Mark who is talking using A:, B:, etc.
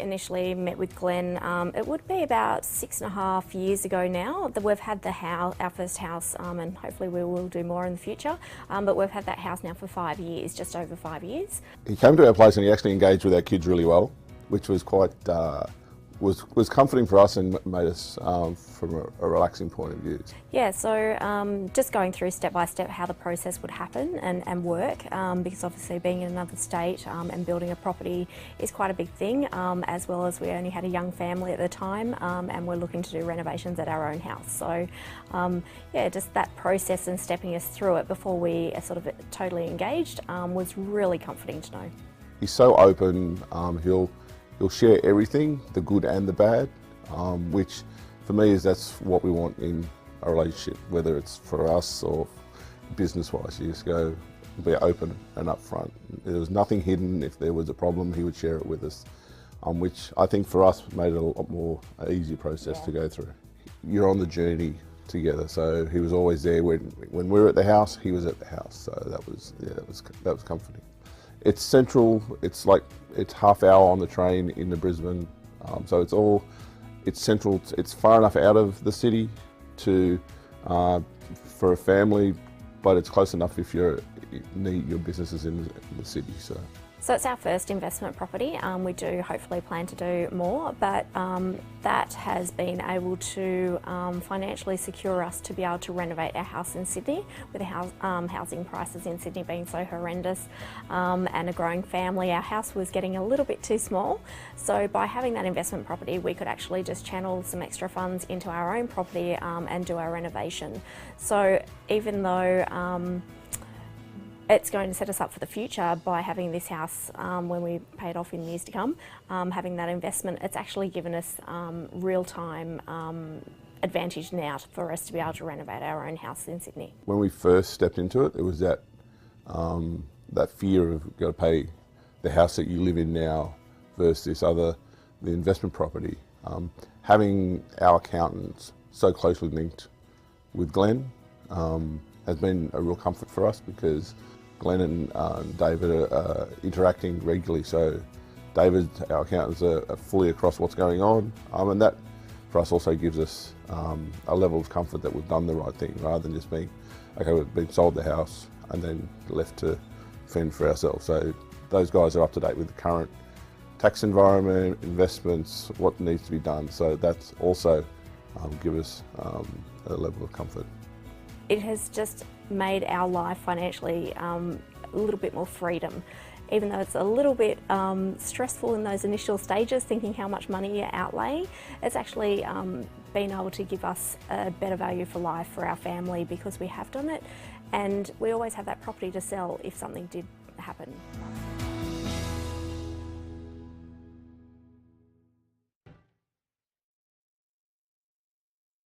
A: initially met with Glenn, it would be about 6.5 years ago now that we've had our first house, and hopefully we will do more in the future, but we've had that house now for 5 years, just over 5 years.
B: He came to our place and he actually engaged with our kids really well, which was quite was comforting for us and made us from a relaxing point of view.
A: Yeah, so just going through step by step how the process would happen and work, because obviously being in another state and building a property is quite a big thing, as well as we only had a young family at the time, and we're looking to do renovations at our own house. So yeah, just that process and stepping us through it before we are sort of totally engaged was really comforting to know.
B: He's so open, he'll share everything, the good and the bad, which for me that's what we want in a relationship, whether it's for us or business-wise. You just go be open and upfront. There was nothing hidden. If there was a problem, he would share it with us, which I think for us made it a lot more easy process to go through. You're on the journey together, so he was always there when we were at the house. He was at the house, so that was comforting. It's central. It's half hour on the train into Brisbane, so it's central. It's far enough out of the city for a family, but it's close enough if you need your businesses in the city. So
A: it's our first investment property. We do hopefully plan to do more, but that has been able to financially secure us to be able to renovate our house in Sydney, with the housing prices in Sydney being so horrendous and a growing family. Our house was getting a little bit too small, so by having that investment property we could actually just channel some extra funds into our own property and do our renovation. So even though it's going to set us up for the future by having this house when we pay it off in years to come, having that investment, it's actually given us real-time advantage now for us to be able to renovate our own house in Sydney.
B: When we first stepped into it, it was that fear of you've got to pay the house that you live in now versus the investment property. Having our accountants so closely linked with Glenn has been a real comfort for us, because Glenn and David are interacting regularly, so David, our accountants, are fully across what's going on, and that for us also gives us a level of comfort that we've done the right thing, rather than just being, okay, we've been sold the house and then left to fend for ourselves. So those guys are up to date with the current tax environment, investments, what needs to be done, so that's also give us a level of comfort.
A: It has just made our life financially a little bit more freedom. Even though it's a little bit stressful in those initial stages, thinking how much money you outlay, it's actually been able to give us a better value for life for our family, because we have done it, and we always have that property to sell if something did happen.